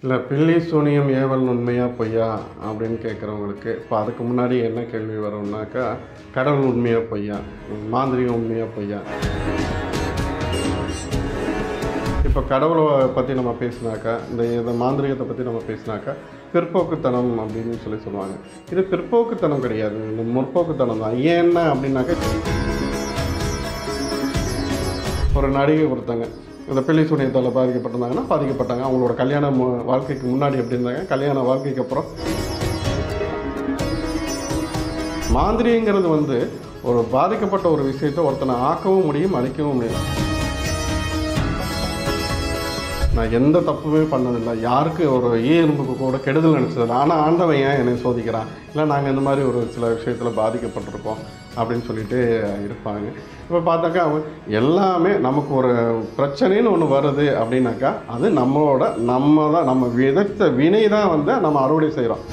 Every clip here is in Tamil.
இல்லை பில்லி சூனியம் ஏவல் உண்மையா பொய்யா அப்படின்னு கேட்குறவங்களுக்கு இப்போ அதுக்கு முன்னாடி என்ன கேள்வி வரும்னாக்கா, கடவுள் உண்மையா பொய்யா, மாந்திரிகம் உண்மையா பொய்யா. இப்போ கடவுளை பற்றி நம்ம பேசினாக்கா, இந்த மாந்திரிகத்தை பற்றி நம்ம பேசினாக்கா பிற்போக்குத்தனம் அப்படின்னு சொல்லுவாங்க. இது பிற்போக்குத்தனம் கிடையாது, இந்த முற்போக்குத்தனம் தான். ஏன்னா அப்படின்னாக்கா, ஒரு நடிகை ஒருத்தங்க இந்த பில்லி சூனியத்தால் பாதிக்கப்பட்டிருந்தாங்கன்னா பாதிக்கப்பட்டாங்க. அவங்களோட கல்யாண வாழ்க்கைக்கு முன்னாடி எப்படி இருந்தாங்க, கல்யாண வாழ்க்கைக்கு அப்புறம். மாந்திரிகங்கிறது ஒரு பாதிக்கப்பட்ட ஒரு விஷயத்தை ஒருத்தனை ஆக்கவும் முடியும், அழிக்கவும் முடியும். நான் எந்த தப்புமே பண்ணதில்லை, யாருக்கு ஒரு எறும்புக்கு கூட கெடுதல் நினச்சதில்லை. ஆனால் ஆண்டவன் ஏன் என்னை சோதிக்கிறான், இல்லை நாங்கள் இந்த மாதிரி ஒரு சில விஷயத்தில் பாதிக்கப்பட்டிருக்கோம் அப்படின்னு சொல்லிட்டு இருப்பாங்க. இப்போ பார்த்தாக்கா எல்லாமே நமக்கு ஒரு பிரச்சனைன்னு ஒன்று வருது அப்படின்னாக்கா, அது நம்ம விதைத்த வினை தான் நம்ம அறுவடை செய்கிறோம்.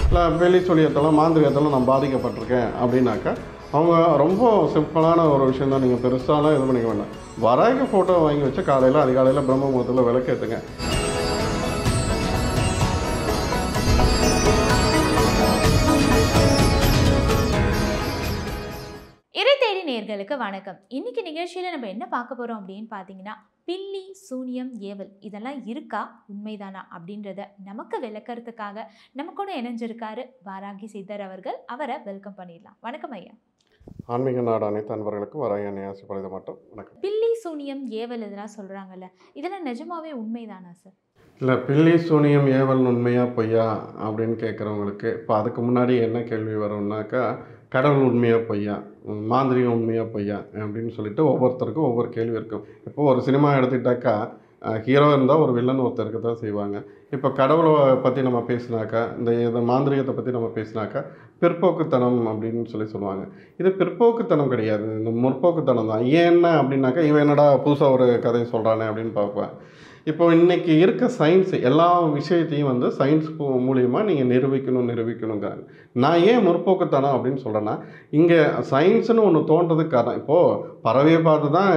இல்லை பில்லி சூனியத்தால் மாந்திரிகத்தால் நான் பாதிக்கப்பட்டிருக்கேன் அப்படின்னாக்கா, அவங்க ரொம்ப சிம்பிளான ஒரு விஷயம் தான். நீங்கள் பெருசாலாம் இது பண்ணிக்க வேண்டாம். வராகி ஃபோட்டோ வாங்கி வச்சு காலையில் அதிகாலையில் பிரம்ம முகூர்த்தத்தில் விளக்கேற்றுங்க. இறை தேடி நேயர்களுக்கு வணக்கம். இன்னைக்கு நிகழ்ச்சியில் நம்ம என்ன பார்க்க போகிறோம் அப்படின்னு பார்த்தீங்கன்னா, பில்லி சூனியம் ஏவல் இதெல்லாம் இருக்கா, உண்மைதானா அப்படின்றத நமக்கு விளக்கறதுக்காக நம்ம கூட இணைஞ்சிருக்காரு வாராகி சித்தர் அவர்கள். அவரை வெல்கம் பண்ணிடலாம். வணக்கம் ஐயா. ஆன்மீக நாடு அனைத்து அன்பர்களுக்கும் வராகி ஆசைப்படுறது மட்டும் வணக்கம். பில்லி சூனியம் ஏவல் இதெல்லாம் சொல்கிறாங்கல்ல, இதெல்லாம் நிஜமாவே உண்மைதானா சார்? இல்லை பில்லி சூனியம் ஏவல் உண்மையா பொய்யா அப்படின்னு கேட்குறவங்களுக்கு இப்போ அதுக்கு முன்னாடி என்ன கேள்வி வரும்னாக்கா, கடவுள் உண்மையா பொய்யா, மாந்திரிகம் உண்மையா பொய்யா அப்படின்னு சொல்லிட்டு ஒவ்வொருத்தருக்கும் ஒவ்வொரு கேள்வி இருக்கும். இப்போது ஒரு சினிமா எடுத்துக்கிட்டாக்கா, ஹீரோ இருந்தால் ஒரு வில்லன் ஒருத்தருக்கு தான் செய்வாங்க. இப்போ கடவுளை பற்றி நம்ம பேசினாக்கா, இந்த மாந்திரிகத்தை பற்றி நம்ம பேசினாக்கா பிற்போக்குத்தனம் அப்படின்னு சொல்லுவாங்க. இது பிற்போக்குத்தனம் கிடையாது, இந்த முற்போக்குத்தனம் தான். ஏன்னா அப்படின்னாக்கா, இவன் என்னடா புதுசாக ஒரு கதையை சொல்கிறானே அப்படின்னு பார்ப்பேன். இப்போ இன்றைக்கி இருக்க சயின்ஸ் எல்லா விஷயத்தையும் சயின்ஸ் மூலிமா நீங்கள் நிரூபிக்கணுங்கிறாங்க. நான் ஏன் முற்போக்குத்தனம் அப்படின்னு சொல்கிறேன்னா, இங்கே சயின்ஸுன்னு ஒன்று தோன்றதுக்கு காரணம், இப்போது பறவையை பார்த்து தான்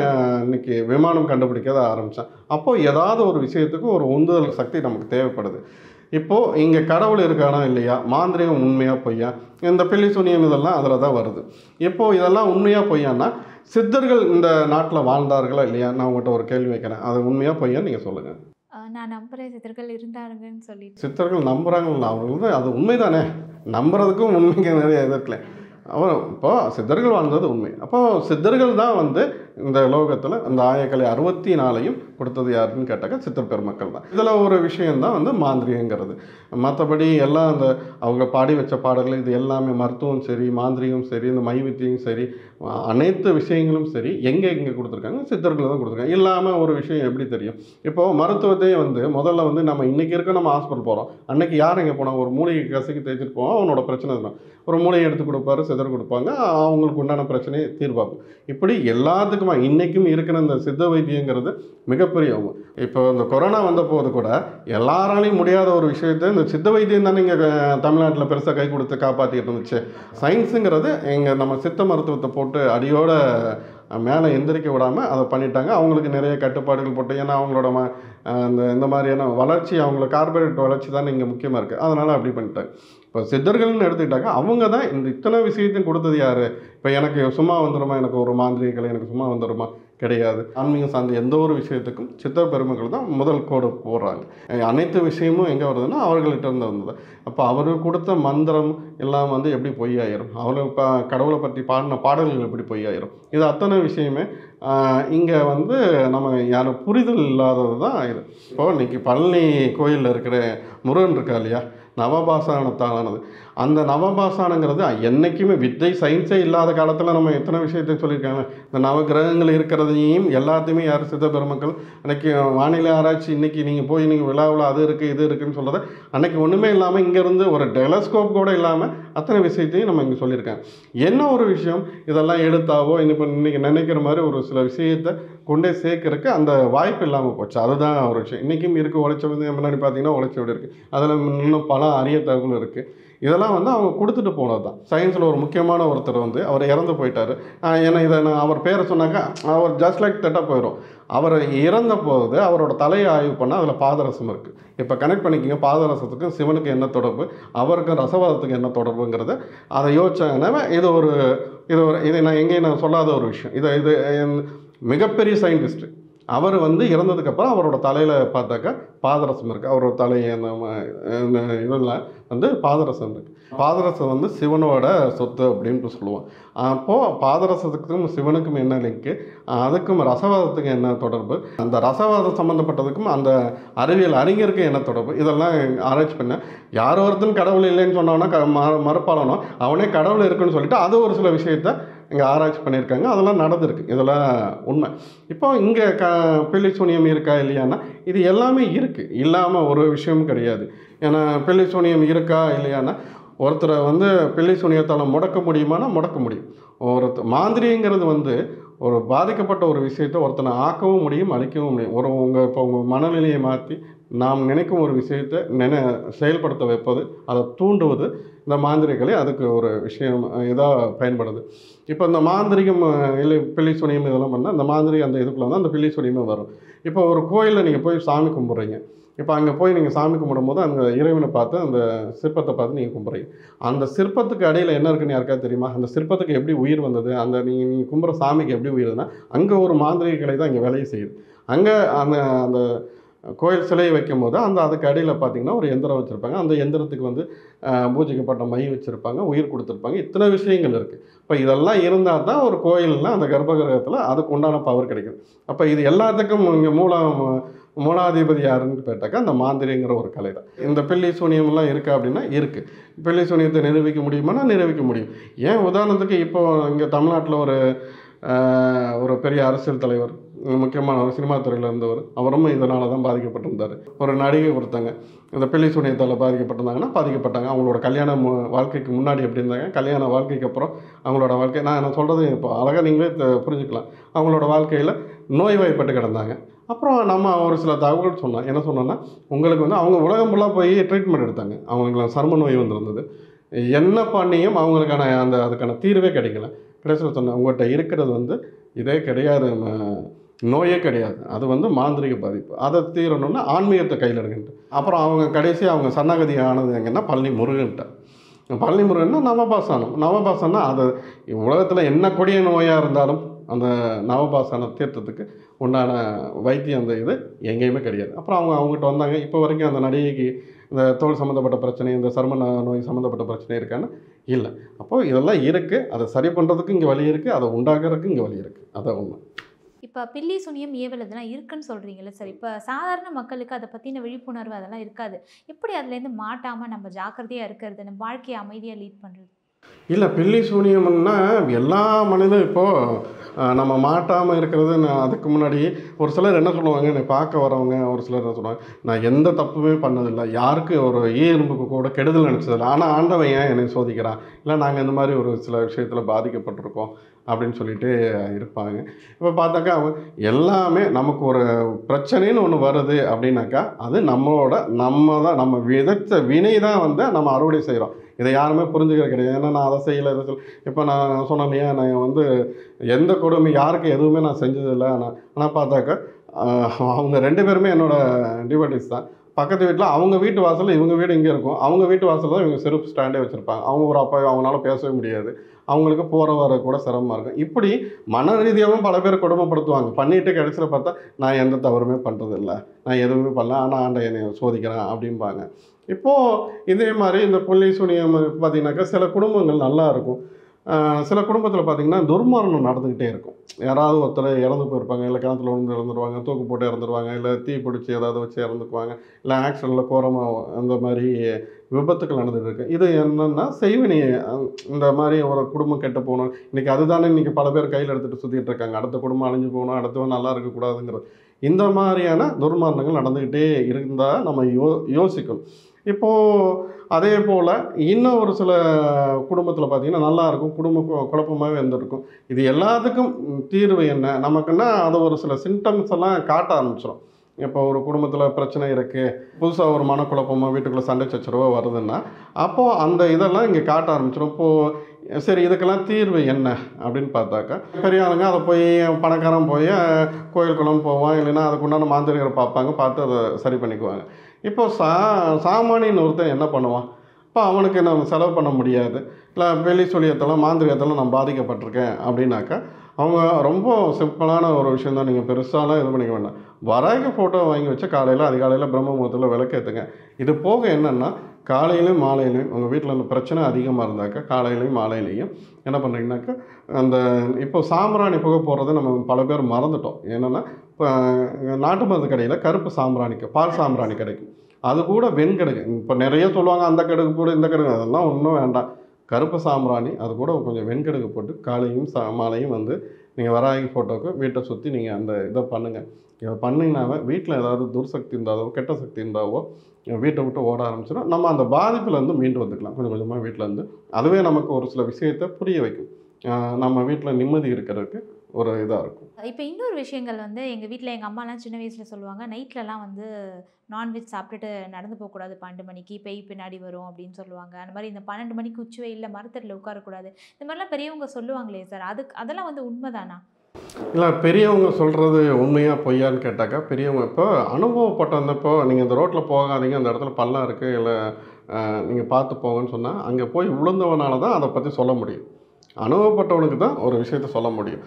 இன்றைக்கி விமானம் கண்டுபிடிக்கிறத ஆரம்பித்தேன். அப்போது ஏதாவது ஒரு விஷயத்துக்கு ஒரு உந்துதல் சக்தி நமக்கு தேவைப்படுது. இப்போது இங்கே கடவுள் இருக்கானா இல்லையா, மாந்திரிகம் உண்மையாக பொய்யா, இந்த பில்லி சூனியம் இதெல்லாம் அதில் தான் வருது. இப்போது இதெல்லாம் உண்மையாக பொய்யான்னா, சித்தர்கள் இந்த நாட்டில் வாழ்ந்தார்களா இல்லையா, நான் உங்கள்கிட்ட ஒரு கேள்வி வைக்கிறேன். அது உண்மையாக பொய்யான்னு நீங்கள் சொல்லுங்கள். நான் நம்புகிறேன் சித்தர்கள் இருந்தாருங்கன்னு சொல்லிட்டு. சித்தர்கள் நம்புகிறாங்களா, அவர்கள் அது உண்மைதானே, நம்புறதுக்கும் உண்மைக்கு நிறைய இருக்குல்ல. இப்போது சித்தர்கள் வாழ்ந்தது உண்மை. அப்போது சித்தர்கள் தான் இந்த லோகத்தில் இந்த ஆயக்கலை 64ஐயும் கொடுத்தது யாருன்னு கேட்டாக்கா சித்தர் பெருமக்கள் தான். இதில் ஒரு விஷயந்தான் மாந்திரிகங்கிறது. மற்றபடி எல்லாம் அவங்க பாடி வச்ச பாடல்கள் இது எல்லாமே மருத்துவம் சரி, மாந்திரிகம் சரி, இந்த மைவித்தியும் சரி, அனைத்து விஷயங்களும் சரி எங்கே கொடுத்துருக்காங்க, சித்தர்கள் தான் கொடுத்துருக்காங்க. இல்லாமல் ஒரு விஷயம் எப்படி தெரியும், இப்போது மருத்துவத்தையே முதல்ல நம்ம இன்றைக்கி நம்ம ஹாஸ்பிட்டல் போகிறோம், அன்றைக்கி யார் எங்கே போனால் ஒரு மூலிகை கசக்கி தேய்ச்சிட்டு போவோம், அவனோட பிரச்சனை தான். ஒரு மூலிகை எடுத்து கொடுப்பாரு, சித்தர் கொடுப்பாங்க, அவங்களுக்கு உண்டான பிரச்சனையை தீர்வாகும். இப்படி எல்லாத்துக்குமா இன்றைக்கும் இருக்கிற இந்த சித்த வைத்தியங்கிறது மிகப்பெரிய. இப்போ இந்த கொரோனா வந்த போது கூட எல்லாராலையும் முடியாத ஒரு விஷயத்தை இந்த சித்த வைத்தியம் தானே இங்கே தமிழ்நாட்டில் பெருசாக கை கொடுத்து காப்பாற்றிட்டு இருந்துச்சு. சயின்ஸுங்கிறது நம்ம சித்த மருத்துவத்தை போட்டு அடியோட மேலே எந்திரிக்க விடாமல் அதை பண்ணிட்டாங்க. அவங்களுக்கு நிறைய கட்டுப்பாடுகள் போட்டு, ஏன்னா அவங்களோட இந்த மாதிரியான வளர்ச்சி, அவங்களோட கார்பரேட் வளர்ச்சி தானே இங்கே முக்கியமாக இருக்குது. அதனால் அப்படி பண்ணிட்டாங்க. இப்போ சித்தர்கள்னு எடுத்துக்கிட்டாக்கா அவங்க தான் இத்தனை விஷயத்தையும் கொடுத்தது யார். இப்போ எனக்கு சும்மா வந்துடுமா, எனக்கு ஒரு மாந்திரிகளை எனக்கு சும்மா வந்துடுமா, கிடையாது. ஆன்மீகம் சார்ந்த எந்த ஒரு விஷயத்துக்கும் சித்தர் பெருமக்கள் தான் முதல் கோடு போடுறாங்க. அனைத்து விஷயமும் எங்கே வருதுன்னா அவர்கள்ட்ட இருந்து வந்தது. அப்போ அவர்கள் கொடுத்த மந்திரம் எல்லாம் எப்படி பொய்யாயிரும், அவர்கள் கடவுளை பற்றி பாடின பாடல்கள் எப்படி பொய்யாயிரும், இது அத்தனை விஷயமே இங்கே நம்ம யாரும் புரிதல் இல்லாதது தான் இது. இப்போது இன்றைக்கி பழனி கோயிலில் இருக்கிற முருகன் இருக்கா இல்லையா, நவபாசானத்தாலானது. அந்த நவபாசானங்கிறது என்றைக்குமே வித்தை சயின்ஸே இல்லாத காலத்தில் நம்ம எத்தனை விஷயத்தை சொல்லியிருக்காங்க. இந்த நவகிரகங்கள் இருக்கிறதையும் எல்லாத்தையுமே யார் சித்த பெருமக்கள் அன்றைக்கி வானிலை ஆராய்ச்சி, இன்றைக்கி நீங்கள் போய் நீங்கள் விழாவில் அது இருக்குது இது இருக்குதுன்னு சொல்கிறத அன்றைக்கி ஒன்றுமே இல்லாமல் இங்கேருந்து ஒரு டெலஸ்கோப் கூட இல்லாமல் அத்தனை விஷயத்தையும் நம்ம இங்கே சொல்லியிருக்காங்க. என்ன ஒரு விஷயம், இதெல்லாம் எடுத்தாவோ இப்போ இன்றைக்கி நினைக்கிற மாதிரி ஒரு சில விஷயத்தை கொண்டே சேர்க்கறதுக்கு அந்த வாய்ப்பு இல்லாமல் போச்சு. அதுதான் ஒரு விஷயம். இன்றைக்கும் இருக்குது. முன்னாடி பார்த்தீங்கன்னா உழைச்ச வீடு இருக்குது, அதில் இன்னும் பல அரிய தகவல் இருக்குது. இதெல்லாம் வந்து அவங்க கொடுத்துட்டு போனது தான். சயின்ஸில் ஒரு முக்கியமான ஒருத்தர் வந்து அவர் இறந்து போயிட்டார். ஏன்னா இதை நான் அவர் பேரை சொன்னாக்கா அவர் ஜஸ்ட் லைக் தட்டாக போயிடும். அவர் இறந்த போது அவரோட தலையை ஆய்வு பண்ணால் அதில் பாதரசம் இருக்குது. இப்போ கனெக்ட் பண்ணிக்கிங்க, பாதரசத்துக்கும் சிவனுக்கு என்ன தொடர்பு, அவருக்கும் ரசவாதத்துக்கு என்ன தொடர்புங்கிறத அதை யோசிச்சாங்கன்னா இது நான் எங்கேயும் நான் சொல்லாத ஒரு விஷயம். இது மிகப்பெரிய சயின்டிஸ்ட்டு அவர் வந்து இறந்ததுக்கப்புறம் அவரோட தலையில் பார்த்தாக்கா பாதரசம் இருக்குது. அவரோட தலை இதில் வந்து பாதரசம் இருக்குது. பாதரசம் வந்து சிவனோட சொத்து அப்படின்ட்டு சொல்லுவோம். அப்போது பாதரசத்துக்கும் சிவனுக்கும் என்ன லிங்க்கு, அதுக்கும் ரசவாதத்துக்கும் என்ன தொடர்பு, அந்த ரசவாதம் சம்மந்தப்பட்டதுக்கும் அந்த அறிவியல் அறிஞருக்கு என்ன தொடர்பு, இதெல்லாம் ஆராய்ச்சி பண்ணேன். யார் ஒருத்தன் கடவுள் இல்லைன்னு சொன்னோன்னா மறுப்பாளனோ அவனே கடவுள் இருக்குன்னு சொல்லிட்டு அது ஒரு சில விஷயத்த இங்கே ஆராய்ச்சி பண்ணியிருக்காங்க. அதெல்லாம் நடந்திருக்கு, இதெல்லாம் உண்மை. இப்போ இங்கே பில்லி சூனியம் இருக்கா இல்லையான்னா இது எல்லாமே இருக்குது, இல்லாமல் ஒரு விஷயமும் கிடையாது. ஏன்னா பில்லி சூனியம் இருக்கா இல்லையான்னா ஒருத்தரை வந்து பில்லி சூனியத்தால் முடக்க முடியுமானா முடக்க முடியும். மாந்திரிங்கிறது வந்து ஒரு பாதிக்கப்பட்ட ஒரு விஷயத்தை ஒருத்தனை ஆக்கவும் முடியும், அழிக்கவும் முடியும். இப்போ உங்கள் மனநிலையை மாற்றி நாம் நினைக்கும் ஒரு விஷயத்தை செயல்படுத்த வைப்பது, அதை தூண்டுவது இந்த மாந்திரிகளை அதுக்கு ஒரு விஷயம் இதாக பயன்படுது. இப்போ இந்த மாந்திரிகம் இல்லை பில்லி சூனியம் இதெல்லாம் பண்ணால் அந்த மாந்திரிகம் அந்த இதுக்குள்ள வந்து அந்த பில்லி சூனியமே வரும். இப்போ ஒரு கோயிலில் நீங்கள் போய் சாமி கும்பிட்றீங்க. இப்போ அங்கே போய் நீங்கள் சாமி கும்பிடும்போது அந்த இறைவனை பார்த்து அந்த சிற்பத்தை பார்த்து நீங்கள் கும்பிட்றீங்க. அந்த சிற்பத்துக்கு அடியில் என்ன இருக்குன்னு யாருக்காவது தெரியுமா? அந்த சிற்பத்துக்கு எப்படி உயிர் வந்தது, அந்த நீங்கள் கும்பிட்ற சாமிக்கு எப்படி உயிர்னா அங்கே ஒரு மாந்திரிக கலை தான் இங்கே வேலையை செய்யுது. அங்கே அந்த அந்த கோயில் சிலையை வைக்கும் போது அதுக்கு அடியில் பார்த்திங்கன்னா ஒரு எந்திரம் வச்சுருப்பாங்க. அந்த எந்திரத்துக்கு வந்து பூஜைக்கப்பட்ட மை வச்சுருப்பாங்க, உயிர் கொடுத்துருப்பாங்க. இத்தனை விஷயங்கள் இருக்குது. இப்போ இதெல்லாம் இருந்தால் தான் ஒரு கோயிலில் அந்த கர்ப்பகிரகத்தில் அதுக்கு உண்டான பவர் கிடைக்குது. அப்போ இது எல்லாத்துக்கும் இங்கே மூலாதிபதி யாருன்னு கேட்டாக்கா அந்த மாந்திரிங்கிற ஒரு கலை தான். இந்த பில்லி சூனியம்லாம் இருக்கா அப்படின்னா இருக்குது. பில்லி சூனியத்தை நிரூபிக்க முடியுமானா நிரூபிக்க முடியும். ஏன் உதாரணத்துக்கு இப்போ இங்கே தமிழ்நாட்டில் ஒரு பெரிய அரசியல் தலைவர், முக்கியமான ஒரு சினிமா துறையில் இருந்தவர், அவரும் இதனால தான் பாதிக்கப்பட்டிருந்தார். ஒரு நடிகை ஒருத்தங்க இந்த பில்லி சூனியத்தால் பாதிக்கப்பட்டிருந்தாங்கன்னா பாதிக்கப்பட்டாங்க. அவங்களோட கல்யாண வாழ்க்கைக்கு முன்னாடி எப்படி இருந்தாங்க, கல்யாண வாழ்க்கைக்கு அப்புறம் அவங்களோட வாழ்க்கை நான் சொல்கிறது இப்போ அழகாக நீங்களே புரிஞ்சுக்கலாம். அவங்களோட வாழ்க்கையில் நோய்வாய்ப்பட்டு கிடந்தாங்க. அப்புறம் நம்ம ஒரு சில தகவல் சொன்னோம். என்ன சொன்னோன்னா, உங்களுக்கு வந்து அவங்க உலகம் ஃபுல்லாக போய் ட்ரீட்மெண்ட் எடுத்தாங்க. அவங்களுக்கு சர்ம நோய் வந்திருந்தது. என்ன பண்ணியும் அவங்களுக்கான அதுக்கான தீர்வே கிடைக்கல. கடைசியில் சொன்னேன், உங்கள்கிட்ட இருக்கிறது வந்து இதே கிடையாது, நோயே கிடையாது, அது வந்து மாந்திரிக பாதிப்பு. அதை தீரணும்னா ஆன்மீகத்தை கையில் எடுக்கின்ட்டு. அப்புறம் அவங்க கடைசியாக அவங்க சரணாகதி ஆனது எங்கன்னா பழனி முருகன்ட்ட. பழனி முருகன்னா நவபாசனம் அது உலகத்தில் என்ன கொடிய நோயாக இருந்தாலும் அந்த நவபாசனம் தீர்த்தத்துக்கு உண்டான வைத்தியம் அந்த இது எங்கேயுமே கிடையாது. அப்புறம் அவங்ககிட்ட வந்தாங்க. இப்போ வரைக்கும் அந்த நடிகைக்கு இந்த தோல் சம்மந்தப்பட்ட பிரச்சனை, இந்த சர்ம நோய் சம்மந்தப்பட்ட பிரச்சனை இருக்கான்னு இல்லை. அப்போது இதெல்லாம் இருக்குது. அதை சரி பண்ணுறதுக்கு இங்கே வழி இருக்குது, அதை உண்டாக்குறதுக்கு இங்கே வழி இருக்குது. அதான் உண்மை. இப்போ பில்லி சூனியம் ஏவல் இதெல்லாம் இருக்குன்னு சொல்கிறீங்களே சார், இப்போ சாதாரண மக்களுக்கு அதை பற்றின விழிப்புணர்வு அதெல்லாம் இருக்காது. எப்படி அதுலேருந்து மாட்டாமல் நம்ம ஜாக்கிரதையாக இருக்கிறது, நம்ம வாழ்க்கையை அமைதியாக லீட் பண்ணுறது? இல்லை, பில்லி சூனியம்னா எல்லா மனிதனும் இப்போது நம்ம மாட்டாமல் இருக்கிறது. நான் அதுக்கு முன்னாடி ஒரு சிலர் என்ன சொல்லுவாங்க, என்னை பார்க்க வரவங்க ஒரு சிலர் என்ன சொல்லுவாங்க, நான் எந்த தப்புமே பண்ணதில்லை, யாருக்கு ஒரு எறும்புக்கு கூட கெடுதல் நினச்சதில்லை, ஆனால் ஆண்டவன் ஏன் என்னை சோதிக்கிறான், இல்லை நாங்கள் இந்த மாதிரி ஒரு சில விஷயத்தில் பாதிக்கப்பட்டிருக்கோம் அப்படின்னு சொல்லிட்டு இருப்பாங்க. இப்போ பார்த்தாக்கா எல்லாமே நமக்கு ஒரு பிரச்சனைன்னு ஒன்று வருது அப்படின்னாக்கா அது நம்ம விதைத்த வினை தான் வந்து நம்ம அறுவடை செய்கிறோம். இதை யாருமே புரிஞ்சுக்கிறது கிடையாது. ஏன்னா நான் அதை செய்யலை, இதை இப்போ நான் சொன்னேன் இல்லையா, நான் வந்து எந்த கொடுமை யாருக்கு எதுவுமே நான் செஞ்சதில்லை. ஆனால் பார்த்தாக்கா அவங்க 2 பேருமே என்னோடய டிவோட்டிஸ் தான். பக்கத்து வீட்டில் அவங்க வீட்டு வாசலில் இவங்க வீடு இங்கே இருக்கும், அவங்க வீட்டு வாசலில் தான் இவங்க செருப்பு ஸ்டாண்டே வச்சுருப்பாங்க. அவங்க ஒரு அப்பா, அவங்களால பேசவே முடியாது, அவங்களுக்கு போகிற வர கூட சிரமமாக இருக்கும். இப்படி மன ரீதியாகவும் பல பேர் கொடுமைப்படுத்துவாங்க. பண்ணிவிட்டு கடைசியில் பார்த்தா நான் எந்த தவறுமே பண்ணுறதில்லை, நான் எதுவுமே பண்ணல, ஆனால் ஆண்டை என்னை சோதிக்கிறேன் அப்படிம்பாங்க. இப்போது இதே மாதிரி இந்த பில்லி சூனியம் பார்த்திங்கனாக்கா சில குடும்பங்கள் நல்லா இருக்கும். சில குடும்பத்தில் பார்த்திங்கன்னா துர்மரணம் நடந்துக்கிட்டே இருக்கும். யாராவது ஒருத்தர் இறந்து போயிருப்பாங்க, இல்லை கிணத்துல விழுந்து இறந்துருவாங்க, தூக்கு போட்டு இறந்துருவாங்க, இல்லை தீ பிடிச்சி ஏதாவது வச்சு இறந்துக்குவாங்க, இல்லை ஆக்சிடெண்ட்டில் கோரமாக அந்த மாதிரி விபத்துக்கள் நடந்துகிட்டு இருக்குது. இது என்னென்னா செய்வினை. இந்த மாதிரி ஒரு குடும்பம் கெட்டு போகணும், இன்றைக்கி அதுதானே இன்றைக்கி பல பேர் கையில் எடுத்துகிட்டு சுற்றிட்டு இருக்காங்க. அடுத்த குடும்பம் அழிஞ்சு போகணும், அடுத்தவன் நல்லா இருக்கக்கூடாதுங்கிறது. இந்த மாதிரியான துர்மரணங்கள் நடந்துக்கிட்டே இருந்தால் நம்ம யோசிக்கணும். இப்போது அதே போல் இன்னும் ஒரு சில குடும்பத்தில் பார்த்திங்கன்னா நல்லாயிருக்கும், குடும்பம் குழப்பமாகவே இருந்திருக்கும். இது எல்லாத்துக்கும் தீர்வு என்ன நமக்குன்னா, அது ஒரு சில சிம்டம்ஸ் எல்லாம் காட்ட ஆரம்பிச்சிடும். இப்போ ஒரு குடும்பத்தில் பிரச்சனை இருக்குது, புதுசாக ஒரு மனக்குழப்பமோ வீட்டுக்குள்ளே சண்டை சச்சரவோ வருதுன்னா அப்போது அந்த இதெல்லாம் இங்கே காட்ட ஆரம்பிச்சிடும். இப்போது சரி இதுக்கெல்லாம் தீர்வு என்ன அப்படின்னு பார்த்தாக்கா, பெரிய ஆளுங்க அதை போய் பணக்காரன் போய் கோயில் குளம் போவான், இல்லைன்னா அதுக்குண்டான மாந்திரிகரை பார்ப்பாங்க, பார்த்து அதை சரி பண்ணிக்குவாங்க. இப்போ சாமானியன் ஒருத்தன் என்ன பண்ணுவான்? இப்போ அவனுக்கு நம்ம செலவு பண்ண முடியாது, இல்லை வெளி சொல்லியத்தெல்லாம் மாந்திரிகத்தெல்லாம் நான் பாதிக்கப்பட்டிருக்கேன் அப்படின்னாக்கா அவங்க ரொம்ப சிம்பிளான ஒரு விஷயம் தான். நீங்கள் பெருசாலாம் இது பண்ணிக்க வேண்டாம். வராகி ஃபோட்டோ வாங்கி வச்சு காலையில் அதிகாலையில் பிரம்ம முகூர்த்தத்தில் விளக்கேற்றுங்க. இது போக என்னென்னா காலையிலையும் மாலையிலையும் உங்கள் வீட்டில் அந்த பிரச்சனை அதிகமாக இருந்தாக்கா காலையிலையும் மாலையிலையும் என்ன பண்ணுறீங்கனாக்கா அந்த இப்போ சாம்பிராணி புகை போடுறதை நம்ம பல பேர் மறந்துட்டோம். என்னென்னா இப்போ நாட்டு மருந்து கடையில் கருப்பு சாம்பிராணிக்கு பால் சாம்பிராணி கிடைக்கும், அது கூட வெண்கடுகு. இப்போ நிறைய சொல்லுவாங்க அந்த கடுகு கூட இந்த கடுகு, அதெல்லாம் ஒன்றும் வேண்டாம். கருப்பு சாம்பிராணி அது கூட கொஞ்சம் வெண்கடுகு போட்டு காலையும் மாலையும் வந்து நீங்கள் வராகி ஃபோட்டோவுக்கு வீட்டை சுற்றி நீங்கள் அந்த இதை பண்ணுங்கள். இதை பண்ணிங்கனாவே வீட்டில் ஏதாவது துர்சக்தி இருந்தாவோ கெட்ட சக்தி இருந்தாவோ வீட்டை விட்டு ஓட ஆரம்பிச்சிடும். நம்ம அந்த பாதிப்புலேருந்து மீண்டு வந்துக்கலாம் கொஞ்சம் கொஞ்சமாக வீட்டிலேருந்து. அதுவே நமக்கு ஒரு சில விஷயத்தை புரிய வைக்கும். நம்ம வீட்டில் நிம்மதி இருக்கிறதுக்கு ஒரு இதாக இருக்கும். இப்போ இன்னொரு விஷயங்கள் வந்து எங்கள் வீட்டில் எங்கள் அம்மாலாம் சின்ன வயசில் சொல்லுவாங்க, நைட்லலாம் வந்து நான்வெஜ் சாப்பிட்டுட்டு நடந்து போகக்கூடாது, 12 மணிக்கு பேய் பின்னாடி வரும் அப்படின்னு சொல்லுவாங்க. அந்த மாதிரி இந்த 12 மணிக்கு உச்சி வெயிலில் மரத்தடியில் உட்காரக்கூடாது, இந்த மாதிரிலாம் பெரியவங்க சொல்லுவாங்களே சார், அதெல்லாம் வந்து உண்மைதானா? இல்லை, பெரியவங்க சொல்கிறது உண்மையாக பொய்யான்னு கேட்டாக்கா, பெரியவங்க இப்போ அனுபவப்பட்டவந்தப்போ நீங்கள் இந்த ரோட்டில் போகாதீங்க, அந்த இடத்துல பள்ளம் இருக்குது, இல்லை நீங்கள் பார்த்து போங்கன்னு சொன்னால் அங்கே போய் விழுந்தவனால தான் அதை பற்றி சொல்ல முடியும். அனுபவப்பட்டவனுக்கு தான் ஒரு விஷயத்த சொல்ல முடியும்.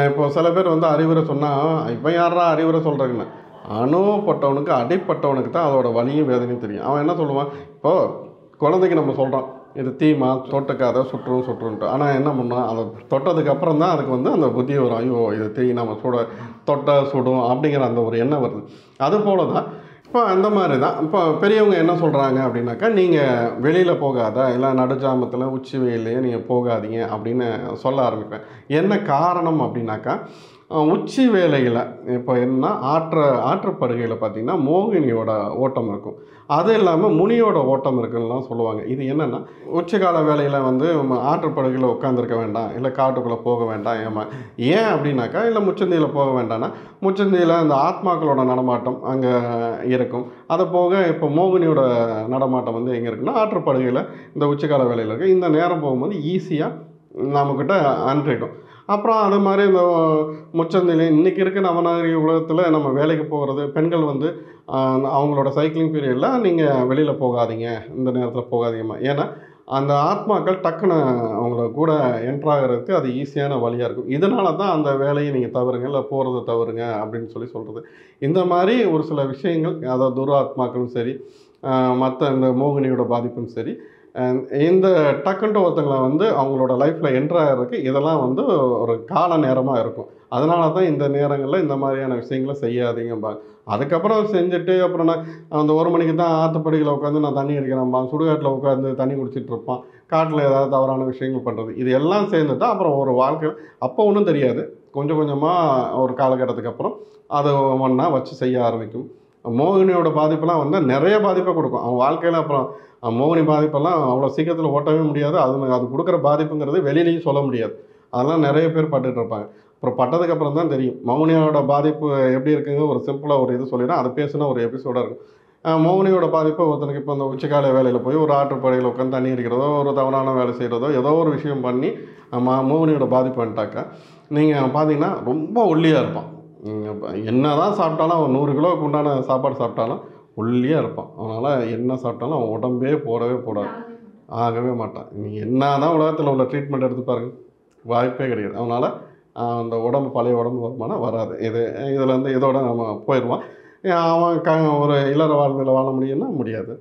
இப்போ சில பேர் வந்து அறிவுரை சொன்னால் இப்போ யாரா அறிவுரை சொல்கிறாங்கன்னு, அனுபவப்பட்டவனுக்கு அடிப்பட்டவனுக்கு தான் அதோட வலியும் வேதனையும் தெரியும். அவன் என்ன சொல்லுவான்? இப்போது குழந்தைக்கு நம்ம சொல்கிறோம் இது தீமா தொட்டுக்காத சுட்டுருன்ட்டு, ஆனால் என்ன பண்ணோம் அதை தொட்டதுக்கு அப்புறம் தான் அதுக்கு வந்து அந்த புத்தி வரும், ஐயோ இது தீ நம்ம தொட்ட சுடும் அப்படிங்கிற அந்த ஒரு எண்ணம் வருது. அதுபோல தான் இப்போ அந்த மாதிரி தான் இப்போ பெரியவங்க என்ன சொல்கிறாங்க அப்படின்னாக்கா, நீங்கள் வெளியில் போகாத, இல்லை நடுஜாமத்தில் உச்சி வெயிலையே நீங்கள் போகாதீங்க அப்படின்னு சொல்ல ஆரம்பிப்பேன். என்ன காரணம் அப்படின்னாக்கா, உச்சி வேளையில் இப்போ என்ன ஆற்றுப்படுகையில் பார்த்திங்கன்னா மோகினியோட ஓட்டம் இருக்கும், அது இல்லாமல் முனியோட ஓட்டம் இருக்குன்னுலாம் சொல்லுவாங்க. இது என்னென்னா உச்சிக்கால வேளையில் வந்து ஆற்றுப்படுகையில் உட்காந்துருக்க வேண்டாம், இல்லை காட்டுக்குள்ளே போக வேண்டாம். ஏன் அப்படின்னாக்கா, இல்லை முச்சந்தியில் போக வேண்டாம்னா முச்சந்தியில் இந்த ஆத்மாக்களோட நடமாட்டம் அங்கே இருக்கும். அதை போக இப்போ மோகினியோட நடமாட்டம் வந்து எங்கே இருக்குன்னா ஆற்றுப்படுகையில் இந்த உச்சிக்கால வேளையில் இருக்குது. இந்த நேரம் போகும்போது ஈஸியாக நம்மக்கிட்ட அன்றிடும். அப்புறம் அது மாதிரி இந்த முச்சந்திலே இன்றைக்கி இருக்க நவநாகரிக உலகத்தில் நம்ம வேலைக்கு போகிறது, பெண்கள் வந்து அவங்களோட சைக்கிளிங் பீரியடில் நீங்கள் வெளியில் போகாதீங்க, இந்த நேரத்தில் போகாதீங்கம்மா. ஏன்னா அந்த ஆத்மாக்கள் டக்குன்னு அவங்கள கூட என்ட்ராகிறதுக்கு அது ஈஸியான வழியாக இருக்கும். இதனால தான் அந்த வேலையை நீங்கள் தவறுங்க, இல்லை போகிறத தவறுங்க அப்படின்னு சொல்கிறது. இந்த மாதிரி ஒரு சில விஷயங்கள், அதாவது துராத்மாக்களும் சரி, மற்ற இந்த மோகினியோட பாதிப்பும் சரி, இந்த டக்குன்ட்டு ஒருத்தங்களை வந்து அவங்களோட லைஃப்பில் என்ட்ராகிறதுக்கு இதெல்லாம் வந்து ஒரு கால நேரமாக இருக்கும். அதனால தான் இந்த நேரங்களில் இந்த மாதிரியான விஷயங்களை செய்யாதீங்கம்பாங்க. அதுக்கப்புறம் செஞ்சுட்டு அப்புறம் நான் அந்த 1 மணிக்கு தான் ஆற்றுப்படுகையில் உட்காந்து நான் தண்ணி அடிக்கிறேன்ப்பா, சுடுகாட்டில் உட்காந்து தண்ணி குடிச்சிட்டு இருப்பான், காட்டில் ஏதாவது தவறான விஷயங்கள் பண்ணுறது, இது எல்லாம் சேர்ந்து தான் அப்புறம் ஒரு வாழ்க்கையில் அப்போ ஒன்றும் தெரியாது, கொஞ்சம் கொஞ்சமாக ஒரு காலகட்டத்துக்கு அப்புறம் அதை ஒன்றா வச்சு செய்ய ஆரம்பிக்கும். மோகினியோட பாதிப்பெல்லாம் வந்து நிறைய பாதிப்பை கொடுக்கும் அவன் வாழ்க்கையில். அப்புறம் மோகினி பாதிப்பெல்லாம் அவ்வளோ சீக்கிரத்தில் ஓட்டவே முடியாது. அது கொடுக்குற பாதிப்புங்கிறது வெளியிலையும் சொல்ல முடியாது. அதெல்லாம் நிறைய பேர் பட்டுட்டு இருப்பாங்க. அப்புறம் பட்டதுக்கப்புறம் தான் தெரியும் மோகினியோட பாதிப்பு எப்படி இருக்குங்க. ஒரு சிம்பிளாக ஒரு இது சொல்லிடுறேன், அது பேசுனா ஒரு எபிசோடாக இருக்கும். மோகினியோட பாதிப்பு ஒருத்தனுக்கு இப்போ அந்த உச்சிக்கால வேலையில் போய் ஒரு ஆற்றுப்படையில் உட்காந்து தண்ணி அடிக்கிறதோ, ஒரு தவறான வேலை செய்கிறதோ, ஏதோ ஒரு விஷயம் பண்ணி மோகினியோட பாதிப்பு வந்துட்டாக்கா நீங்கள் பார்த்தீங்கன்னா ரொம்ப ஒல்லியாக இருப்பான். என்ன தான் சாப்பிட்டாலும் அவன் 100 கிலோவுக்கு உண்டான சாப்பாடு சாப்பிட்டாலும் ஒல்லியாக இருப்பான். அதனால் என்ன சாப்பிட்டாலும் அவன் உடம்பே போடாது, ஆகவே மாட்டான். நீங்கள் என்ன தான் உலகத்தில் உள்ள ட்ரீட்மெண்ட் எடுத்து பாருங்கள், வாய்ப்பே கிடையாது. அதனால் அந்த உடம்பு பழைய உடம்பு வருமானம் வராது. இதில் வந்து இதோட நம்ம போயிடுவான். அவன் ஒரு இல்லற வாழ்க்கையில் வாழ முடியும்னா முடியாது.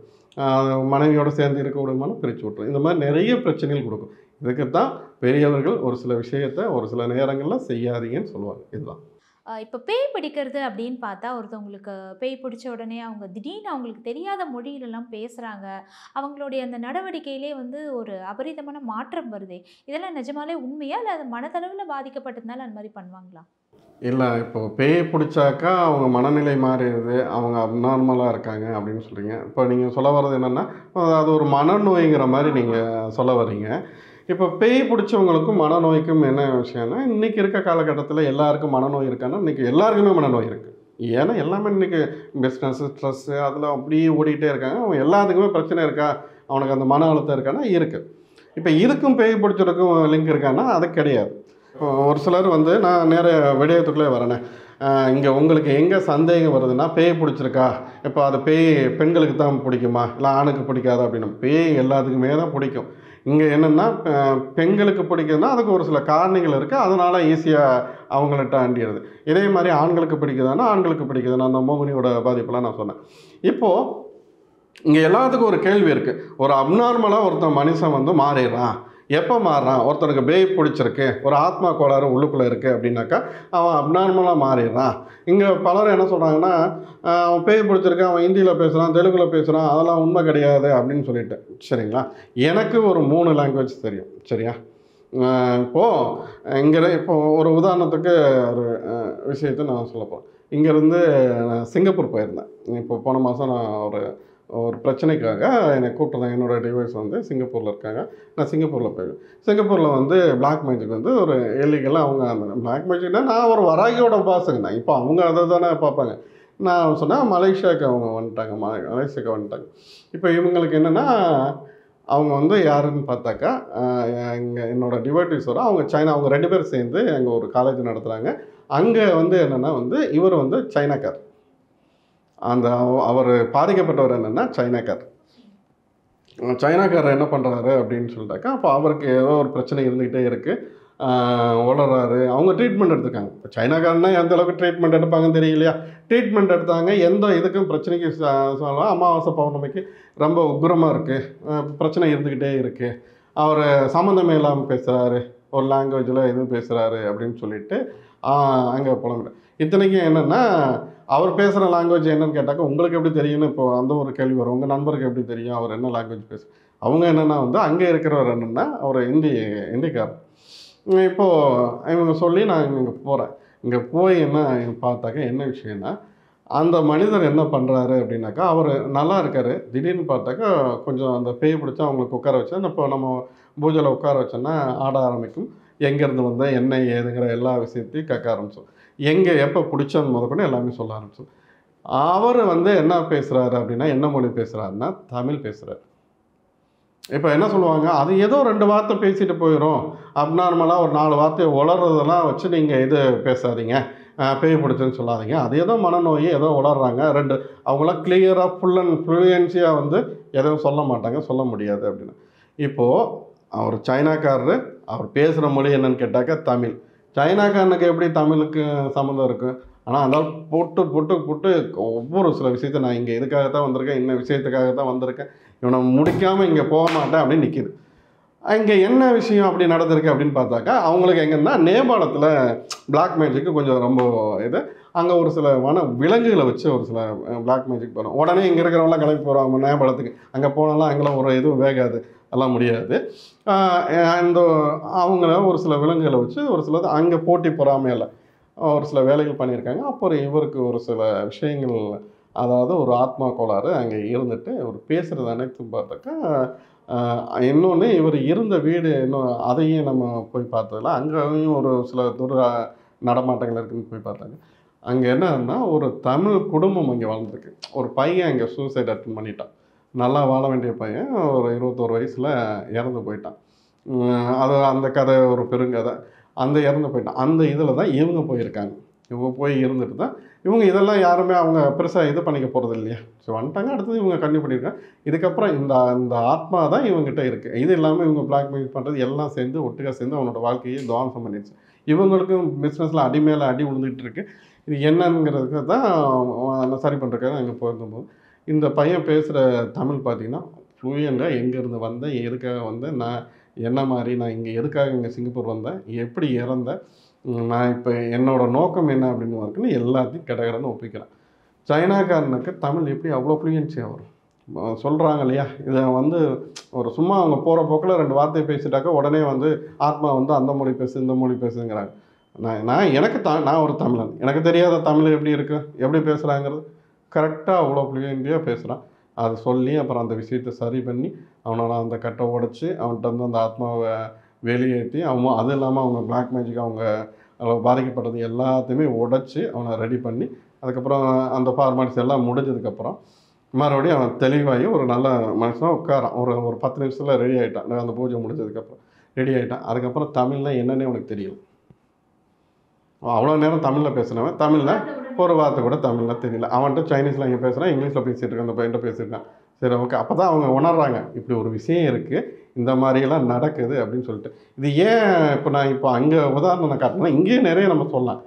மனைவியோடு சேர்ந்து இருக்க முடியுமானா பிரித்து விட்டுரும். இந்த மாதிரி நிறைய பிரச்சனைகள் கொடுக்கும். இதுக்கு தான் பெரியவர்கள் ஒரு சில விஷயத்தை ஒரு சில நேரங்களில் செய்யாதீங்கன்னு சொல்லுவாங்க. இதுதான். இப்போ பேய் பிடிக்கிறது அப்படின்னு பார்த்தா, ஒருத்தவங்களுக்கு பேய் பிடிச்ச உடனே அவங்க திடீர்னு அவங்களுக்கு தெரியாத மொழியிலலாம் பேசுகிறாங்க, அவங்களுடைய அந்த நடவடிக்கையிலே வந்து ஒரு அபரிதமான மாற்றம் வருது. இதெல்லாம் நிஜமாலே உண்மையா, இல்லை அது மனதளவில் பாதிக்கப்பட்டதுனால அந்த மாதிரி பண்ணுவாங்களா? இல்லை, இப்போ பேய் பிடிச்சாக்கா அவங்க மனநிலை மாறிடுது, அவங்க அப்நார்மலாக இருக்காங்க அப்படின்னு சொல்கிறீங்க. இப்போ நீங்கள் சொல்ல வர்றது என்னென்னா, அது ஒரு மனநோய்ங்கிற மாதிரி நீங்கள் சொல்ல வர்றீங்க. இப்போ பேய் பிடிச்சவங்களுக்கும் மனநோய்க்கும் என்ன விஷயம்னா, இன்றைக்கி இருக்க காலகட்டத்தில் எல்லாருக்கும் மனநோய் இருக்கான்னா, இன்றைக்கி எல்லாருக்குமே மனநோய் இருக்குது. ஏன்னா எல்லாமே இன்றைக்கி பிஸ்னஸ்ஸு ஸ்ட்ரெஸ்ஸு அதில் அப்படியே ஓடிக்கிட்டே இருக்காங்க. அவன் எல்லாத்துக்குமே பிரச்சனை இருக்கா, அவனுக்கு அந்த மன அழுத்தம் இருக்கான்னா இருக்குது. இப்போ இதுக்கும் பேய் பிடிச்சிருக்கும் லிங்க் இருக்கான்னா அது கிடையாது. இப்போ ஒரு சிலர் வந்து நான் நேர விடயத்துக்குள்ளே வரேனே, இங்கே உங்களுக்கு எங்கே சந்தேகம் வருதுன்னா பேய் பிடிச்சிருக்கா, இப்போ அது பேய் பெண்களுக்கு தான் பிடிக்குமா இல்லை ஆணுக்கு பிடிக்காதா அப்படின்னு. பேய் எல்லாத்துக்குமே தான் பிடிக்கும். இங்கே என்னென்னா பெண்களுக்கு பிடிக்குதுன்னா அதுக்கு ஒரு சில காரணிகள் இருக்குது, அதனால் ஈஸியாக அவங்கள்ட்ட அண்டிடுது. இதே மாதிரி ஆண்களுக்கு பிடிக்குதுன்னா ஆண்களுக்கு பிடிக்குது. நான் அந்த மோகினியோட பாதிப்பெல்லாம் நான் சொன்னேன். இப்போது இங்கே எல்லாத்துக்கும் ஒரு கேள்வி இருக்குது. ஒரு அப்நார்மலாக ஒருத்தன் மனுஷன் வந்து மாறிடுறான், எப்போ மாறுறான்? ஒருத்தனுக்கு பேய் பிடிச்சிருக்கு, ஒரு ஆத்மா கோளாறு உள்ளுக்குள்ளே இருக்குது அப்படின்னாக்கா அவன் அப்நார்மலாக மாறிடுறான். இங்கே பலர் என்ன சொல்கிறாங்கன்னா, அவன் பேய் பிடிச்சிருக்கு, அவன் ஹிந்தியில் பேசுகிறான், தெலுங்கில் பேசுகிறான், அதெல்லாம் உண்மை கிடையாது அப்படின்னு சொல்லிட்டு. சரிங்களா? எனக்கு ஒரு 3 லாங்குவேஜ் தெரியும். சரியா? இப்போ ஒரு உதாரணத்துக்கு ஒரு விஷயத்தை நான் சொல்ல போகிறேன். இங்கேருந்து நான் சிங்கப்பூர் போயிருந்தேன். இப்போ போன மாதம் நான் ஒரு பிரச்சனைக்காக என்னை கூப்பிட்டுருந்தேன். என்னோடய டிவைஸ் வந்து சிங்கப்பூரில் இருக்காங்க. நான் சிங்கப்பூரில் போயிருக்கேன். சிங்கப்பூரில் வந்து பிளாக் மேஜிக் வந்து ஒரு எல்லிகெல்லாம் அவங்க அந்த பிளாக் மேஜிக்னால் நான் ஒரு வராகியோட பாஸுங்கண்ணா. இப்போ அவங்க அதை தானே பார்ப்பாங்க. நான் சொன்னேன் மலேசியாவுக்கு அவங்க வந்துட்டாங்க, மலேசியாவுக்கு வந்துட்டாங்க. இப்போ இவங்களுக்கு என்னென்னா அவங்க வந்து யாருன்னு பார்த்தாக்கா என்னோடய டிவோட்டிஸ் வரும். அவங்க சைனா, அவங்க 2 பேரும் சேர்ந்து அங்கே ஒரு காலேஜ் நடத்துகிறாங்க. அங்கே வந்து என்னென்னா வந்து இவர் வந்து சைனாக்கார். அவர் பாதிக்கப்பட்டவர் என்னென்னா சைனாக்கார். சைனாக்காரர் என்ன பண்ணுறாரு அப்படின்னு சொல்லிட்டாக்கா, அப்போ அவருக்கு ஏதோ ஒரு பிரச்சனை இருந்துக்கிட்டே இருக்குது, உளறாரு. அவங்க ட்ரீட்மெண்ட் எடுத்துருக்காங்க. இப்போ சைனாக்காரன்னா எந்த அளவுக்கு ட்ரீட்மெண்ட் எடுப்பாங்கன்னு தெரியலையா? ட்ரீட்மெண்ட் எடுத்தாங்க. எந்த இதுக்கும் பிரச்சனைக்கு சொல்லலாம். அமாவாசை பௌர்ணமிக்கு ரொம்ப உக்ரமாக இருக்குது, பிரச்சனை இருந்துக்கிட்டே இருக்குது, அவர் சம்மந்தமே இல்லாமல் பேசுகிறாரு, ஒரு லாங்குவேஜில் எதுவும் பேசுகிறாரு அப்படின்னு சொல்லிட்டு அங்கே புலம்புறேன். இத்தனைக்கும் என்னென்னா அவர் பேசுகிற லாங்குவேஜ் என்னன்னு கேட்டாக்கா உங்களுக்கு எப்படி தெரியும்னு இப்போ அந்த ஒரு கேள்வி வரும். உங்கள் நண்பருக்கு எப்படி தெரியும் அவர் என்ன லாங்குவேஜ் அவங்க என்னென்னா வந்து அங்கே இருக்கிறவர் என்னென்னா அவர் ஹிந்திக்காரர். இப்போது இவங்க சொல்லி நான் இங்கே போகிறேன். இங்கே போய் என்ன பார்த்தாக்கா என்ன விஷயம்னா, அந்த மனிதர் என்ன பண்ணுறாரு அப்படின்னாக்கா, அவர் நல்லா இருக்கார். திடீர்னு பார்த்தாக்கா கொஞ்சம் அந்த பேய் பிடிச்சா அவங்களுக்கு உட்கார வச்சா, இப்போ நம்ம பூஜையில் உட்கார வச்சோன்னா ஆட ஆரம்பிக்கும். எங்கேருந்து வந்தால் என்ன ஏதுங்கிற எல்லா விஷயத்தையும் கேட்க ஆரம்பிச்சோம். எங்கே எப்போ பிடிச்சோன்னு முதற்கொண்டு எல்லாமே சொல்ல ஆரம்பிச்சோம். அவர் வந்து என்ன பேசுகிறாரு அப்படின்னா, என்ன மொழி பேசுகிறாருன்னா தமிழ் பேசுகிறார். இப்போ என்ன சொல்லுவாங்க, அது ஏதோ 2 வார்த்தை பேசிட்டு போயிடும், அப்நார்மலாக ஒரு 4 வார்த்தையை உளறதெல்லாம் வச்சு நீங்கள் இது பேசாதீங்க, பேய் பிடிச்சுன்னு சொல்லாதீங்க, அது ஏதோ மனநோய், ஏதோ உளறாங்க. அவங்களாம் கிளியராக ஃபுல் அண்ட் ஃப்ளூயன்சியாக வந்து எதுவும் சொல்ல மாட்டாங்க, சொல்ல முடியாது அப்படின்னு. இப்போது அவர் சைனாக்காரரு, அவர் பேசுகிற மொழி என்னன்னு கேட்டாக்கா தமிழ். சைனாக்காரனுக்கு எப்படி தமிழுக்கு சம்மந்தம் இருக்குது? ஆனால் அதனால் போட்டு ஒவ்வொரு சில விஷயத்தை நான் இங்கே இதுக்காகத்தான் வந்திருக்கேன், இன்னும் விஷயத்துக்காக தான் வந்திருக்கேன், இவனை முடிக்காமல் இங்கே போக மாட்டேன் அப்படின்னு நிற்கிது. இங்கே என்ன விஷயம் அப்படி நடந்திருக்கு அப்படின்னு பார்த்தாக்கா, அவங்களுக்கு எங்கன்னா நேபாளத்தில் பிளாக் மேஜிக்கு கொஞ்சம் ரொம்ப இது. அங்கே ஒரு சில விலங்குகளை வச்சு ஒரு சில பிளாக் மேஜிக் பண்ணும். உடனே இங்கே இருக்கிறவங்களாம் கிளம்பி போகிறாங்க நேபாளத்துக்கு. அங்கே போனாலாம் அங்கெல்லாம் ஒரு இதுவும் வேகாது, எல்லாம் முடியாது. இந்த அவங்கள ஒரு சில விலங்குகளை வச்சு ஒரு சிலது அங்கே போட்டி பொறாமையில் ஒரு சில வேலைகள் பண்ணியிருக்காங்க. அப்புறம் இவருக்கு ஒரு சில விஷயங்கள், அதாவது ஒரு ஆத்மா கோளாறு அங்கே இருந்துட்டு அவர் பேசுகிறது அனைத்தும் பார்த்தாக்கா, இன்னொன்று இவர் இருந்த வீடு இன்னும் அதையும் நம்ம போய் பார்த்ததில்ல. அங்கேயும் ஒரு சில நடமாட்டங்கள் இருக்குதுன்னு போய் பார்த்தாங்க. அங்கே என்னன்னா ஒரு தமிழ் குடும்பம் அங்கே வாழ்ந்துருக்கு. ஒரு பையன் அங்கே சூசைட் அட்டன் பண்ணிட்டான். நல்லா வாழ வேண்டிய பையன் ஒரு 21 வயசில் இறந்து போயிட்டான். அது அந்த கதை ஒரு பெருங்கதை. அந்த இறந்து போயிட்டான். அந்த இதில் தான் இவங்க போயிருக்காங்க. இவங்க போய் இருந்துட்டு தான் இவங்க இதெல்லாம் யாருமே அவங்க பெருசாக இது பண்ணிக்க போகிறது இல்லையா? ஸோ வந்துட்டாங்க. அடுத்தது இவங்க கன்டினியூ பண்ணியிருக்காங்க. இதுக்கப்புறம் இந்த ஆத்மா தான் இவங்ககிட்ட இருக்குது. இது இல்லாமல் இவங்க பிளாக்மெயில் பண்ணுறது எல்லாம் சேர்ந்து ஒட்டுக்காக சேர்ந்து அவனோட வாழ்க்கையை துவாம்சம் பண்ணிடுச்சு. இவங்களுக்கும் பிஸ்னஸில் அடி மேலே அடி விழுந்துகிட்டு இருக்கு. இது என்னங்கிறதுக்கு தான் சரி பண்ணுறதுக்காக அங்கே போயிருந்தபோது இந்த பையன் பேசுகிற தமிழ் பார்த்திங்கன்னா ஃப்ளூயண்டாக எங்கேருந்து வந்தேன், எதுக்காக வந்தேன், நான் என்ன மாதிரி, நான் இங்கே எதுக்காக இங்கே சிங்கப்பூர் வந்தேன், எப்படி இறந்தேன், நான் இப்போ என்னோடய நோக்கம் என்ன அப்படின்னு இருக்குன்னு எல்லாத்தையும் கடகடன்னு ஒப்பிக்கிறேன். சைனாக்காரனுக்கு தமிழ் எப்படி அவ்வளோ ஃப்ளூயன்சியாக வரும்? சொல்கிறாங்க இல்லையா? இதை வந்து ஒரு சும்மா அவங்க போகிற போக்கில் 2 வார்த்தையை பேசிட்டாக்கா உடனே வந்து ஆத்மா வந்து அந்த மொழி பேசு இந்த மொழி பேசுங்கிறாங்க. நான் ஒரு தமிழன், எனக்கு தெரியாத தமிழ் எப்படி இருக்குது, எப்படி பேசுகிறாங்கிறது கரெக்டாக அவ்வளோ ஃப்ளூயன்ட்டியாக பேசுகிறான். அதை சொல்லி அப்புறம் அந்த விஷயத்தை சரி பண்ணி அவனோட அந்த கட்டை உடச்சி அவன்கிட்ட வந்து அந்த ஆத்மாவை வெளியேற்றி அது இல்லாமல் அவங்க பிளாக் மேஜிக் அவங்க அதில் பாதிக்கப்பட்டது எல்லாத்தையுமே உடைச்சி அவனை ரெடி பண்ணி அதுக்கப்புறம் அந்த ஃபார்மாலிட்டிஸ் எல்லாம் முடிஞ்சதுக்கப்புறம் மறுபடியும் அவன் தெளிவாகி ஒரு நல்ல மனுஷனாக உட்காரான். ஒரு ஒரு 10 நிமிஷத்தில் ரெடி ஆகிட்டான். அந்த பூஜை முடிஞ்சதுக்கப்புறம் ரெடி ஆகிட்டான். அதுக்கப்புறம் தமிழ்னா என்னன்னே அவனுக்கு தெரியல. அவ்வளோ நேரம் தமிழில் பேசினவன் தமிழில் ஒரு வார்த்தை கூட தமிழில் தெரியல. அவன்கிட்ட சைனீஸில் இங்கே பேசுகிறான், இங்கிலீஷில் பேசிகிட்டு இருக்கான், அந்த பையன்கிட்ட பேசியிருக்கான். சரி ஓகே, அப்போ தான் அவங்க உணர்றாங்க இப்படி ஒரு விஷயம் இருக்குது, இந்த மாதிரியெல்லாம் நடக்குது அப்படின்னு சொல்லிட்டு. இது ஏன் இப்போ அங்கே உதாரணம் நான் காட்டினா இங்கேயும் நிறைய நம்ம சொல்லலாம்.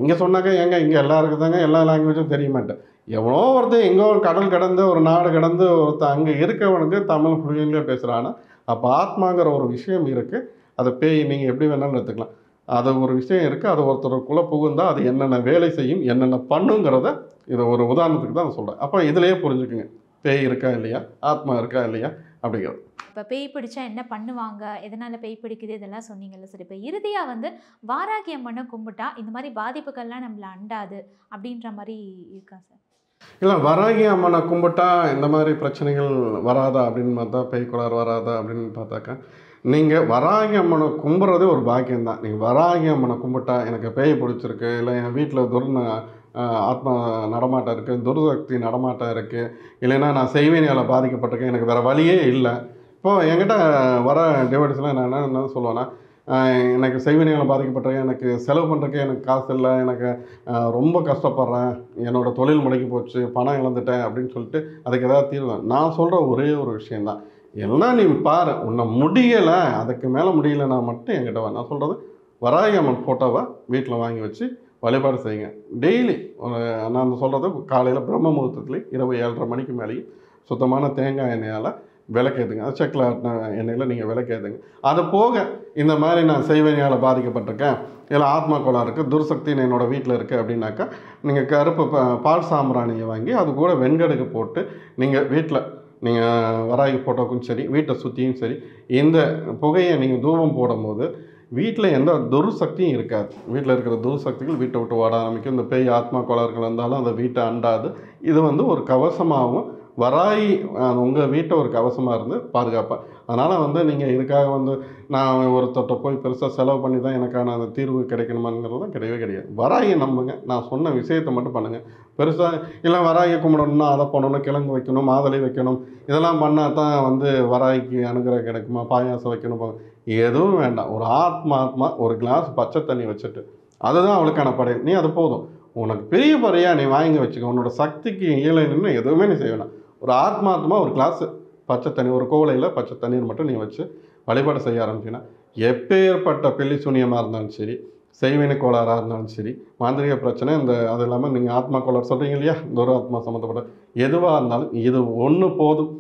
இங்கே சொன்னாக்கா ஏங்க இங்கே எல்லாருக்கும் தாங்க எல்லா லாங்குவேஜும் தெரிய மாட்டேன். எவ்வளோ ஒருத்தர் எங்கோ கடல் கடந்து ஒரு நாடு கடந்து ஒருத்தர் அங்கே இருக்கவனுக்கு தமிழ் ஃப்ளூயன்ட்லேயே பேசுகிறான்னா அப்போ ஆத்மாங்கிற ஒரு விஷயம் இருக்குது. அதை பேய் நீங்கள் எப்படி வேணாலும் எடுத்துக்கலாம். அது ஒரு விஷயம் இருக்குது. அது ஒருத்தருக்குள்ளே புகுந்தால் அது என்னென்ன வேலை செய்யும், என்னென்ன பண்ணுங்கிறத இதை ஒரு உதாரணத்துக்கு தான் நான் சொல்கிறேன். அப்போ இதிலேயே புரிஞ்சுக்குங்க பேய் இருக்கா இல்லையா, ஆத்மா இருக்கா இல்லையா அப்படிங்கிறது. இப்போ பேய் பிடிச்சா என்ன பண்ணுவாங்க, எதனால் பேய் பிடிக்குது, இதெல்லாம் சொன்னீங்கல்ல சார். இப்போ இறுதியாக வந்து வாராகி அம்மனை கும்பிட்டா இந்த மாதிரி பாதிப்புகள்லாம் நம்மளை அண்டாது அப்படின்ற மாதிரி இருக்கா சார்? இல்லை, வராகி அம்மனை கும்பிட்டா இந்த மாதிரி பிரச்சனைகள் வராதா அப்படின்னு பார்த்தா, பேய் குளார் வராதா அப்படின்னு பார்த்தாக்கா, நீங்கள் வராகி அம்மனை கும்பிட்றதே ஒரு பாக்கியம்தான். நீங்கள் வராகி அம்மனை கும்பிட்டா எனக்கு பேய் பிடிச்சிருக்கு, இல்லை என் வீட்டில் ஆத்மா நடமாட்டம் இருக்குது, துர்சக்தி நடமாட்டம் இருக்குது, இல்லைன்னா நான் செய்வினையால் பாதிக்கப்பட்டிருக்கேன், எனக்கு வேறு வழியே இல்லை. இப்போது என்கிட்ட வர டிவைடர்ஸ்லாம் நான் என்ன சொல்லுவேன்னா, எனக்கு செய்வினையால் பாதிக்கப்பட்டிருக்கேன், எனக்கு செலவு பண்ணுறதுக்கே எனக்கு காசு இல்லை, எனக்கு ரொம்ப கஷ்டப்படுறேன், என்னோடய தொழில் முடங்கி போச்சு, பணம் இழந்துட்டேன் அப்படின்னு சொல்லிட்டு அதுக்கு ஏதாவது தீர்வு. நான் சொல்கிற ஒரே ஒரு விஷயந்தான், எல்லாம் நீ பாரு, உன்னை முடியலை, அதுக்கு மேலே முடியலைன்னா மட்டும் என்கிட்ட வா. நான் சொல்கிறது வராகி அம்மன் ஃபோட்டோவை வீட்டில் வாங்கி வச்சு வழிபாடு செய்யுங்க. டெய்லி நான் சொல்கிறது காலையில் பிரம்ம முகூர்த்தத்துலேயும் இரவு 7:30 மணிக்கு மேலேயும் சுத்தமான தேங்காய் எண்ணெயால் விளக்கேற்றுங்க. அது செக்கில் ஆட்டின எண்ணெயில் நீங்கள் விளக்கேற்றுங்க. அது போக இந்த மாதிரி நான் செய்வினையால் பாதிக்கப்பட்டிருக்கேன், இல்லை ஆத்மா கோளாறு இருக்குது, துர்சக்தின்னு என்னோடய வீட்டில் இருக்குது அப்படின்னாக்கா, நீங்கள் கருப்பு பால் சாம்பிராணியை வாங்கி அது கூட வெண்கடுகு போட்டு நீங்கள் வீட்டில் நீங்கள் வராகி ஃபோட்டோக்கும் சரி வீட்டை சுற்றியும் சரி இந்த புகையை நீங்கள் தூபம் போடும்போது வீட்டில் எந்த துர்சக்தியும் இருக்காது. வீட்டில் இருக்கிற துர்சக்திகள் வீட்டை விட்டு ஓட ஆரம்பிக்கும். இந்த பேய் ஆத்மா கோளாறுகள் வந்தாலும் அந்த வீட்டை அண்டாது. இது ஒரு கவசமாகவும் வராகி உங்கள் வீட்டை ஒரு கவசமாக இருந்து பாதுகாப்பேன். அதனால் நீங்கள் இதுக்காக நான் ஒருத்தட்ட போய் பெருசாக செலவு பண்ணி தான் எனக்கான அந்த தீர்வு கிடைக்கணுமாங்கிறதுலாம் கிடையவே கிடையாது. வராகியை நம்புங்க, நான் சொன்ன விஷயத்தை மட்டும் பண்ணுங்கள். பெருசாக இல்லை வராகியை கும்பிடணும்னா அதை பண்ணணும், கிழங்கு வைக்கணும், மாதுளை வைக்கணும், இதெல்லாம் பண்ணால் தான் வராகிக்கு அனுகிரகம் கிடைக்குமா, பாயாசம் வைக்கணும், எதுவும் வேண்டாம். ஒரு ஆத்மா ஒரு கிளாஸ் பச்சை தண்ணி வச்சுட்டு அதுதான் அவளுக்கான படையல். நீ அது போதும். உனக்கு பெரிய பறையாக நீ வாங்கி வச்சுக்க. உன்னோட சக்திக்கு ஈழை நின்று எதுவுமே நீ செய்ய வேணாம். ஒரு ஆத்மாத்மா ஒரு கிளாஸ் பச்சை தண்ணி, ஒரு கோவலையில் பச்சை தண்ணீர் மட்டும் நீ வச்சு வழிபாடு செய்ய ஆரம்பிச்சிங்கன்னா எப்பேற்பட்ட பில்லி சூனியமாக இருந்தாலும் சரி, செய்வினை கோளாறாக இருந்தாலும் சரி, மாந்திரிக பிரச்சனை, அது இல்லாமல் நீங்கள் ஆத்மா கோளாறு சொல்கிறீங்க இல்லையா, ஆத்மா சம்மந்தப்பட்ட எதுவாக இருந்தாலும் இது ஒன்று போதும்.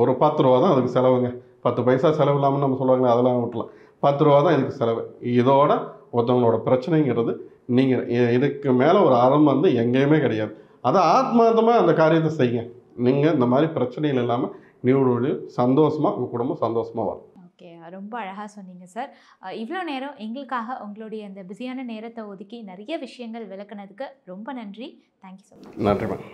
ஒரு 10 ரூபா தான் அதுக்கு செலவுங்க. 10 பைசா செலவு இல்லாமல் நம்ம சொல்லுவாங்களே, அதெல்லாம் விட்டலாம். 10 ரூபா தான் இதுக்கு செலவு. இதோட ஒருத்தவங்களோட பிரச்சனைங்கிறது நீங்கள் இதுக்கு மேலே ஒரு அறம் எங்கேயுமே கிடையாது. அதை ஆத்மார்த்தமாக அந்த காரியத்தை செய்யுங்க. நீங்கள் இந்த மாதிரி பிரச்சனைகள் இல்லாமல் நீடு சந்தோஷமாக உங்கள் குடும்பம் சந்தோஷமாக வரும். ஓகே, ரொம்ப அழகாக சொன்னீங்க சார். இவ்வளோ நேரம் எங்களுக்காக உங்களுடைய அந்த பிஸியான நேரத்தை ஒதுக்கி நிறைய விஷயங்கள் விளக்குனதுக்கு ரொம்ப நன்றி. Thank you so much. நன்றி மேம்.